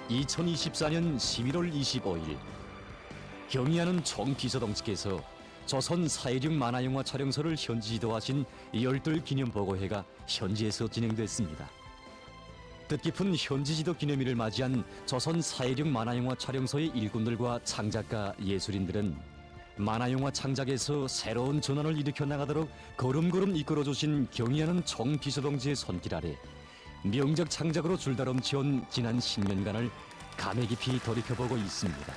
2024년 11월 25일 경의하는 정비서동지께서 조선 사회력 만화영화 촬영소를 현지 지도하신 열둘 기념보고회가 현지에서 진행됐습니다. 뜻깊은 현지 지도 기념일을 맞이한 조선 사회력 만화영화 촬영소의 일꾼들과 창작가 예술인들은 만화영화 창작에서 새로운 전환을 일으켜 나가도록 걸음걸음 이끌어주신 경의하는 정비서동지의 손길 아래 명작 창작으로 줄다름치온 지난 10년간을 감회 깊이 돌이켜보고 있습니다.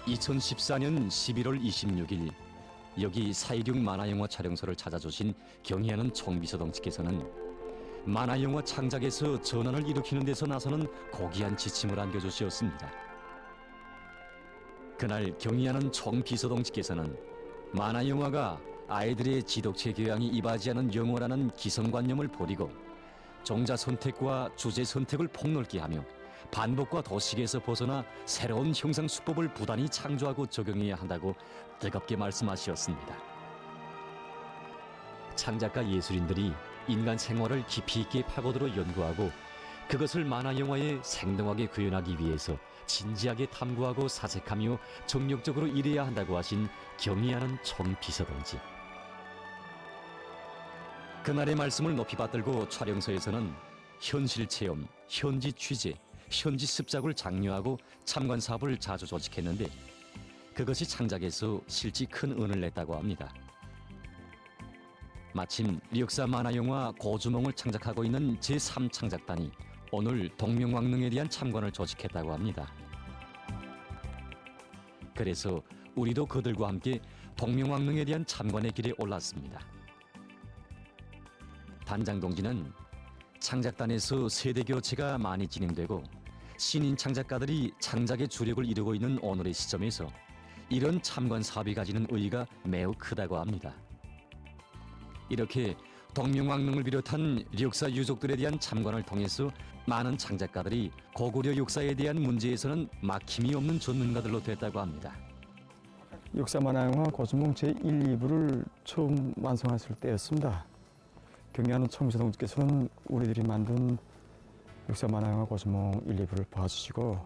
(2014년 11월 26일) 여기 사회력 만화영화 촬영소를 찾아주신 경의하는 정비서동지께서는 만화영화 창작에서 전환을 일으키는 데서 나서는 고귀한 지침을 안겨주셨습니다. 그날 경의하는 정비서동지께서는 만화영화가 아이들의 지독체 교양이 이바지 않은 영화라는 기성관념을 버리고 종자 선택과 주제 선택을 폭넓게 하며 반복과 도식에서 벗어나 새로운 형상 수법을 부단히 창조하고 적용해야 한다고 뜨겁게 말씀하셨습니다. 창작가 예술인들이 인간 생활을 깊이 있게 파고들어 연구하고 그것을 만화영화에 생동하게 구현하기 위해서 진지하게 탐구하고 사색하며 정력적으로 일해야 한다고 하신 경의하는 정비서동지. 그날의 말씀을 높이 받들고 촬영소에서는 현실 체험, 현지 취재, 현지 습작을 장려하고 참관 사업을 자주 조직했는데 그것이 창작에서 실제 큰 은을 냈다고 합니다. 마침 역사 만화영화 고주몽을 창작하고 있는 제3창작단이 오늘 동명왕릉에 대한 참관을 조직했다고 합니다. 그래서 우리도 그들과 함께 동명왕릉에 대한 참관의 길에 올랐습니다. 단장 동지는 창작단에서 세대 교체가 많이 진행되고 신인 창작가들이 창작의 주력을 이루고 있는 오늘의 시점에서 이런 참관 사업이 가지는 의의가 매우 크다고 합니다. 이렇게 동명왕릉을 비롯한 역사 유적들에 대한 참관을 통해서 많은 창작가들이 고구려 역사에 대한 문제에서는 막힘이 없는 전문가들로 됐다고 합니다. 역사 만화영화 고주몽 제1, 2부를 처음 완성했을 때였습니다. 경의하는 정비서동지께서는 우리들이 만든 역사 만화영화 고주몽 1, 2부를 봐주시고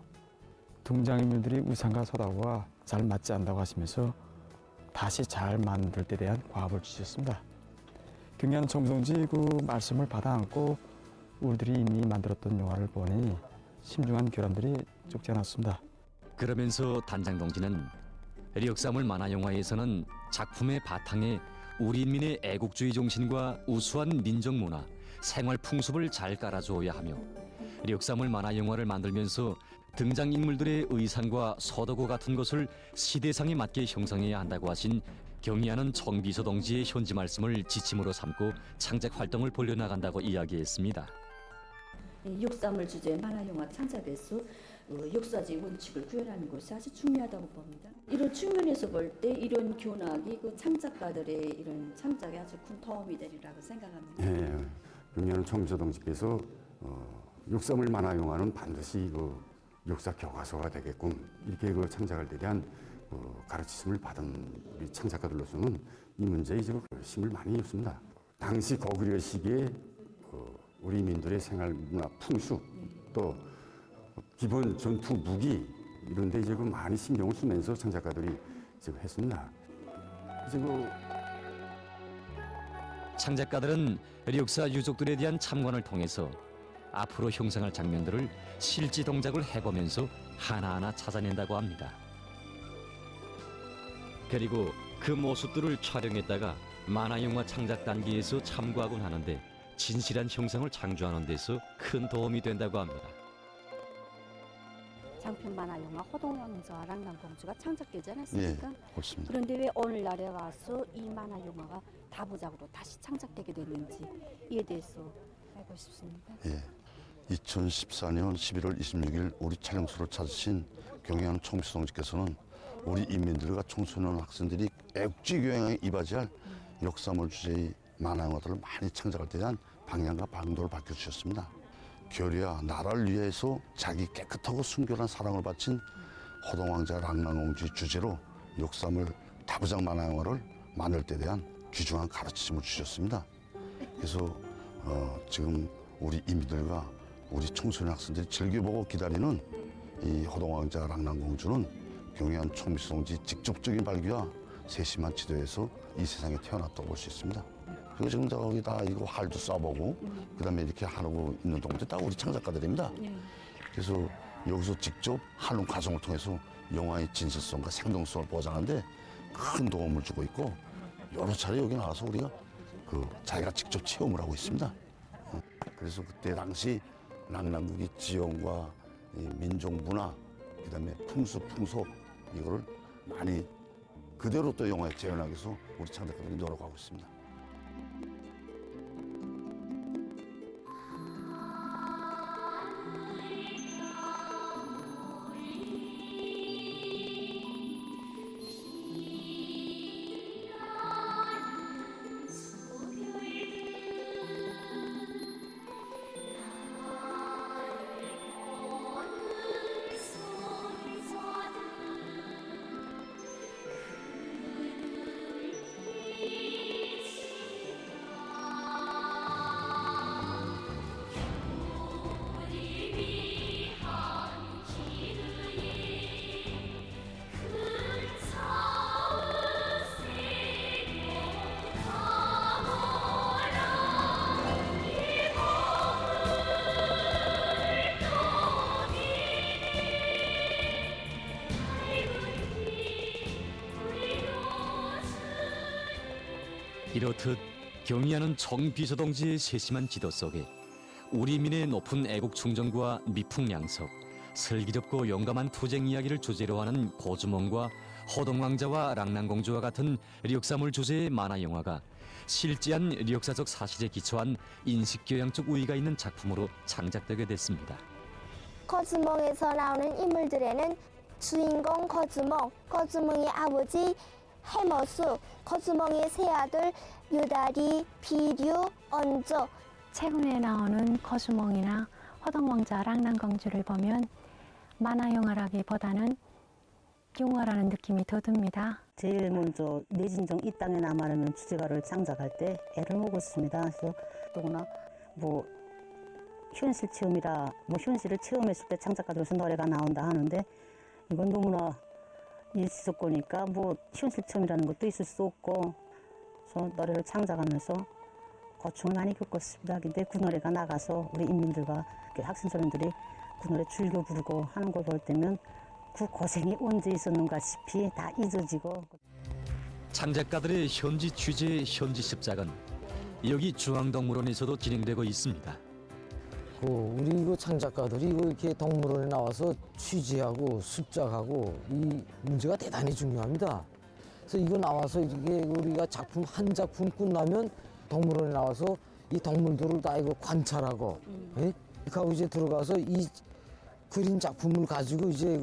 등장인물들이 우상과 서다와 잘 맞지 않는다고 하시면서 다시 잘 만들 때 대한 과업을 주셨습니다. 경의하는 정비서동지 그 말씀을 받아 안고 우리들이 이미 만들었던 영화를 보니 심중한 결함들이 적지 않았습니다. 그러면서 단장 동지는 역사물 만화영화에서는 작품의 바탕에 우리 인민의 애국주의 정신과 우수한 민족문화, 생활 풍습을 잘 깔아주어야 하며 역사물 만화영화를 만들면서 등장인물들의 의상과 서도구 같은 것을 시대상에 맞게 형성해야 한다고 하신 경의하는 정비서동지의 현지 말씀을 지침으로 삼고 창작 활동을 벌려나간다고 이야기했습니다. 역사물 주제의 만화영화 창작에서 역사적 원칙을 구현하는 것이 아주 중요하다고 봅니다. 이런 측면에서 볼 때 이런 교락이 그 창작가들의 이런 창작에 아주 큰 도움이 되리라고 생각합니다. 예, 경의하는 정비서동지께서 역사물 만화영화는 반드시 그 역사 교과서가 되게끔 이렇게 그 창작할 때 대한 가르치심을 받은 우리 창작가들로서는 이 문제에 이제 힘을 많이 입습니다. 당시 고구려 시기에 우리 민들의 생활 문화 풍습 또 기본 전투 무기 이런 데 이제 그 많이 신경을 쓰면서 창작가들이 지금 했습니다. 이제 창작가들은 역사 유적들에 대한 참관을 통해서 앞으로 형성할 장면들을 실제 동작을 해보면서 하나하나 찾아낸다고 합니다. 그리고 그 모습들을 촬영했다가 만화영화 창작 단계에서 참고하곤 하는데 진실한 형상을 창조하는 데서 큰 도움이 된다고 합니다. 장편 만화영화 호동영자와 랑랑공주가 창작되지 않았습니까? 예, 그렇습니다. 그런데 왜 오늘날에 와서 이 만화영화가 다부작으로 다시 창작되게 됐는지 이에 대해서 알고 싶습니다. 예, 2014년 11월 26일 우리 촬영소를 찾으신 경의하는 정비서동지께서는 우리 인민들과 청소년 학생들이 애국주의 교양에 이바지할 역사물 주제의 만화 영화들을 많이 창작할 때 대한 방향과 방도를 밝혀주셨습니다. 결의와 나라를 위해서 자기 깨끗하고 순결한 사랑을 바친 호동왕자 랑랑공주의 주제로 역삼을 다부작 만화영화를 만들 때 대한 귀중한 가르침을 주셨습니다. 그래서 지금 우리 이민들과 우리 청소년 학생들이 즐겨보고 기다리는 이 호동왕자 랑랑공주는 경의한 총미수동지 직접적인 발기와 세심한 지도에서 이 세상에 태어났다고 볼 수 있습니다. 그리고 지금 저기다 이거 활도 쏴보고 그다음에 이렇게 하고 있는 동물들 다 우리 창작가들입니다. 그래서 여기서 직접 하는 과정을 통해서 영화의 진실성과 생동성을 보장하는데 큰 도움을 주고 있고 여러 차례 여기 나와서 우리가 자기가 직접 체험을 하고 있습니다. 그래서 그때 당시 랑랑국의 지형과 이 민족 문화, 그다음에 풍수 풍속 이거를 많이 그대로 또 영화에 재현하기 위해서 우리 창작가들이 노력하고 있습니다. 이렇듯 경의하는 정비서동지의 세심한 지도 속에 우리 민의 높은 애국 충정과 미풍양석, 슬기롭고 용감한 투쟁 이야기를 주제로 하는 고주몽과 호동왕자와 랑랑공주와 같은 력사물 주제의 만화 영화가 실제한 역사적 사실에 기초한 인식교양적 우위가 있는 작품으로 창작되게 됐습니다. 거주몽에서 나오는 인물들에는 주인공 거주몽, 거주몽의 아버지 해머수, 거주몽의 세 아들 유다리, 비류, 언조. 최근에 나오는 거주몽이나 호동왕자 랑랑공주를 보면 만화 영화라기보다는 영화라는 느낌이 더 듭니다. 제일 먼저 내진정 이 땅에 남아라는 주제가를 창작할 때 애를 먹었습니다. 그래서 또구나 현실 체험이라 현실을 체험했을 때 창작가들로서 노래가 나온다 하는데 이건 너무나 일시적고니까 현실 체험이라는 것도 있을 수 없고 그래서 노래를 창작하면서 고충을 많이 겪었습니다. 근데 그 노래가 나가서 우리 인민들과 학생 소년들이 그 노래 즐겨 부르고 하는 걸 볼 때면 그 고생이 언제 있었는가 싶이 다 잊어지고. 창작가들의 현지 취재, 현지 습작은 여기 중앙동물원에서도 진행되고 있습니다. 우리 창작가들이 이렇게 동물원에 나와서 취재하고 습작하고 이 문제가 대단히 중요합니다. 그래서 이거 나와서 이게 우리가 한 작품 끝나면 동물원에 나와서 이 동물들을 다 이거 관찰하고, 예? 그리고 이제 들어가서 이 그린 작품을 가지고 이제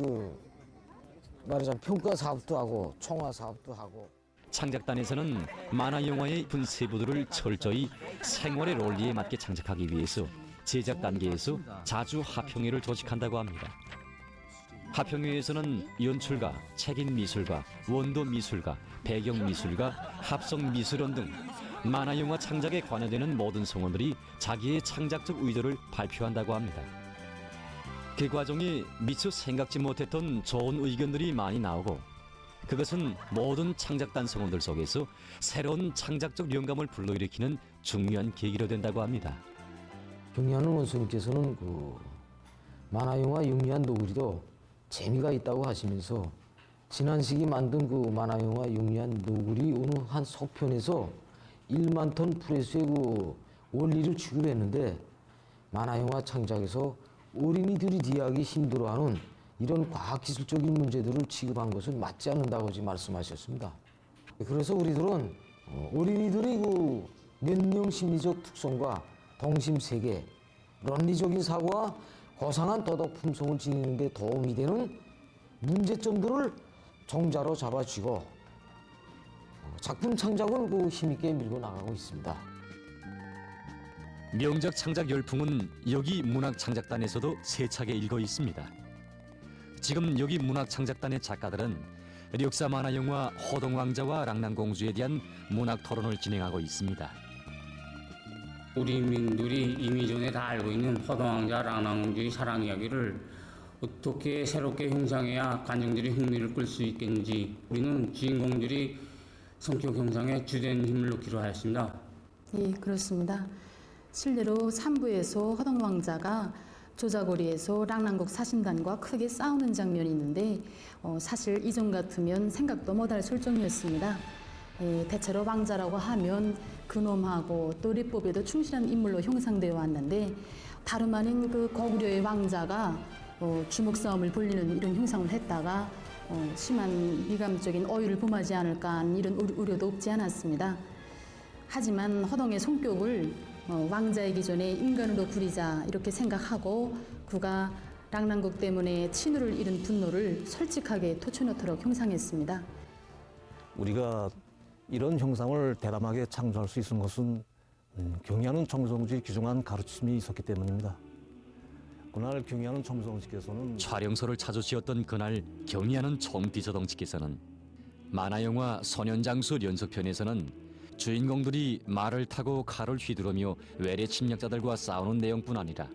말하자면 평가 사업도 하고 총화 사업도 하고. 창작단에서는 만화 영화의 분세부들을 철저히 생활의 논리에 맞게 창작하기 위해서 제작 단계에서 자주 합평회를 조직한다고 합니다. 합평회에서는 연출가, 책임 미술가, 원도 미술가, 배경 미술가, 합성 미술원 등 만화 영화 창작에 관여되는 모든 성원들이 자기의 창작적 의도를 발표한다고 합니다. 그 과정에 미처 생각지 못했던 좋은 의견들이 많이 나오고 그것은 모든 창작단 성원들 속에서 새로운 창작적 영감을 불러일으키는 중요한 계기로 된다고 합니다. 경의하는 원수님께서는 만화영화 영리한 노구리도 재미가 있다고 하시면서 지난 시기 만든 만화영화 영리한 노구리 어느 한 속편에서 1만 톤 프레스의 원리를 취급했는데 만화영화 창작에서 어린이들이 이해하기 힘들어하는 이런 과학기술적인 문제들을 취급한 것은 맞지 않는다고 지금 말씀하셨습니다. 그래서 우리들은 어린이들의 면역 심리적 특성과 동심세계,論理적인 사고와 고상한 도덕 품성을 지니는 데 도움이 되는 문제점들을 종자로 잡아쥐고 작품 창작을 힘있게 밀고 나가고 있습니다. 명작 창작 열풍은 여기 문학창작단에서도 세차게 일고 있습니다. 지금 여기 문학창작단의 작가들은 력사 만화영화 호동왕자와 랑랑공주에 대한 문학 토론을 진행하고 있습니다. 우리 민들이 이미 전에 다 알고 있는 호동왕자 랑랑공주의 사랑 이야기를 어떻게 새롭게 형상해야 관중들이 흥미를 끌 수 있겠는지 우리는 주인공들이 성격 형상에 주된 힘을 놓기로 하였습니다. 예, 그렇습니다. 실제로 3부에서 허동왕자가 조자고리에서 랑랑국 사신단과 크게 싸우는 장면이 있는데 사실 이전 같으면 생각도 못할 설정이었습니다. 대체로 왕자라고 하면 근엄하고 또 리법에도 충실한 인물로 형상되어 왔는데 다름 아닌 그 고구려의 왕자가 주먹 싸움을 벌리는 이런 형상을 했다가 심한 미감적인 어휘를 범하지 않을까 하는 이런 우려도 없지 않았습니다. 하지만 허동의 성격을 왕자이기 전에 인간으로 부리자 이렇게 생각하고 그가 랑랑국 때문에 친우를 잃은 분노를 솔직하게 토쳐넣도록 형상했습니다. 우리가 이런 형상을 대담하게 창조할 수 있은 것은 경의하는 청성지의 귀중한 가르침이 있었기 때문입니다. 그날 경의하는 청성지께서는 촬영소를 찾으시었던 그날 경의하는 청비서동지께서는 만화영화 소년장수 연속편에서는 주인공들이 말을 타고 칼을 휘두르며 외래 침략자들과 싸우는 내용뿐 아니라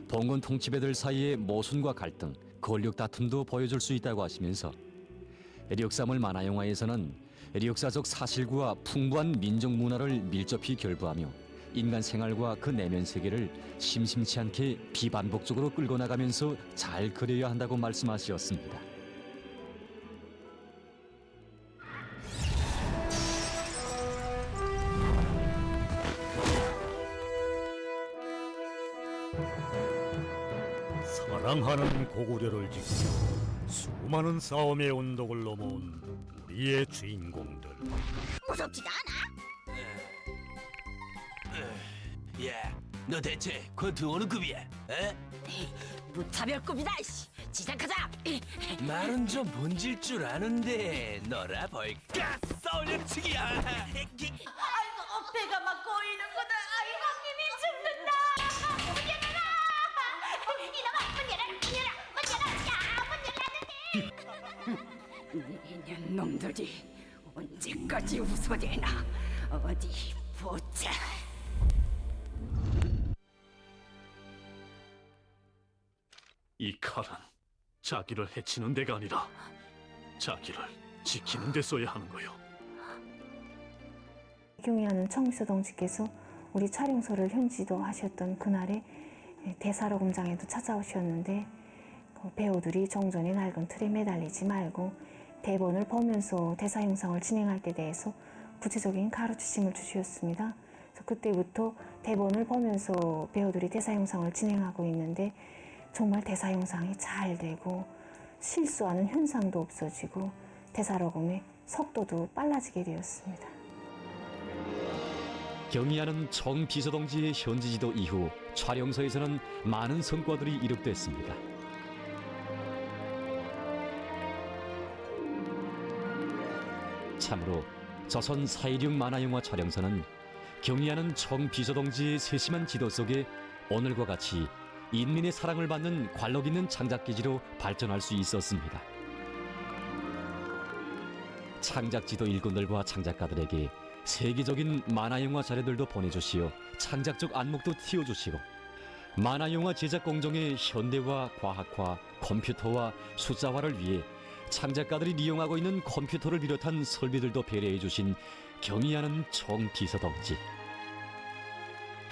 봉건 통치배들 사이의 모순과 갈등, 권력 다툼도 보여줄 수 있다고 하시면서 력사물 만화영화에서는 력사적 사실과 풍부한 민족 문화를 밀접히 결부하며 인간 생활과 그 내면 세계를 심심치 않게 비반복적으로 끌고 나가면서 잘 그려야 한다고 말씀하셨습니다. 사랑하는 고구려를 지키며 수많은 싸움의 언덕을 넘어온 우리의 주인공들. 무섭지도 않아? 야, 너 대체 권투 어느 급이야? 에? 무차별급이다. 시작하자. 말은 좀 번질 줄 아는데 너라 볼까? 썰림치기야. 아이고 배가 막 고이는구나. 아이고 힘이 죽는다. 이년 놈들이 언제까지 웃어대나. 어디 보자. 이 칼은 자기를 해치는 데가 아니라 자기를 지키는 데 써야 하는 거요. 경의하는 청비서동지께서 우리 촬영소를 현지도 하셨던 그날에 대사록음장에도 찾아오셨는데 배우들이 정전의 낡은 틀에 매달리지 말고 대본을 보면서 대사 형상을 진행할 때 대해서 구체적인 가르치심을 주셨습니다. 그래서 그때부터 대본을 보면서 배우들이 대사 형상을 진행하고 있는데 정말 대사 형상이 잘 되고 실수하는 현상도 없어지고 대사록음의 속도도 빨라지게 되었습니다. 경의하는 청비서동지의 현지 지도 이후 촬영소에서는 많은 성과들이 이룩됐습니다. 참으로 조선 사일육 만화영화 촬영소는 경의하는 청비서동지의 세심한 지도 속에 오늘과 같이 인민의 사랑을 받는 관록 있는 창작기지로 발전할 수 있었습니다. 창작지도 일꾼들과 창작가들에게 세계적인 만화영화 자료들도 보내주시어 창작적 안목도 틔워주시고 만화영화 제작 공정의 현대화, 과학화, 컴퓨터와 숫자화를 위해 창작가들이 이용하고 있는 컴퓨터를 비롯한 설비들도 배려해 주신 경의하는 청비서동지.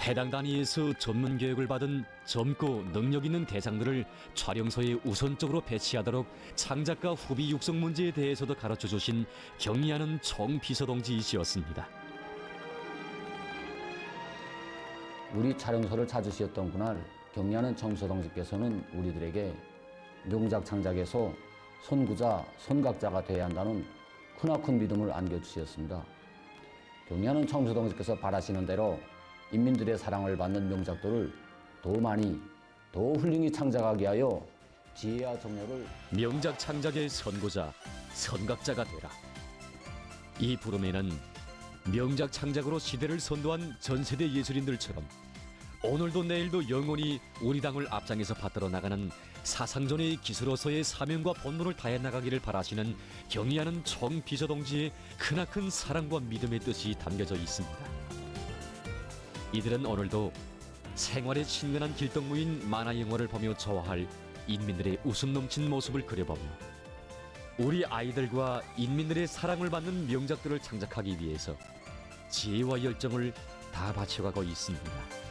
해당 단위에서 전문 교육을 받은 젊고 능력 있는 대상들을 촬영소에 우선적으로 배치하도록 창작가 후비 육성 문제에 대해서도 가르쳐 주신 경의하는 청비서동지이시였습니다. 우리 촬영소를 찾으셨던 그날 경의하는 청비서동지께서는 우리들에게 명작 창작에서 선구자, 선각자가 되어야 한다는 크나큰 믿음을 안겨주셨습니다. 경의하는 청비서동지께서 바라시는 대로 인민들의 사랑을 받는 명작들을 더 많이, 더 훌륭히 창작하게 하여 지혜와 정열을 명작 창작의 선구자, 선각자가 되라. 이 부름에는 명작 창작으로 시대를 선도한 전세대 예술인들처럼 오늘도 내일도 영원히 우리 당을 앞장에서 받들어 나가는 사상전의 기수로서의 사명과 본분을 다해 나가기를 바라시는 경의하는 정비서동지의 크나큰 사랑과 믿음의 뜻이 담겨져 있습니다. 이들은 오늘도 생활에 친근한 길동무인 만화 영화를 보며 좋아할 인민들의 웃음 넘친 모습을 그려보며 우리 아이들과 인민들의 사랑을 받는 명작들을 창작하기 위해서 지혜와 열정을 다 바쳐가고 있습니다.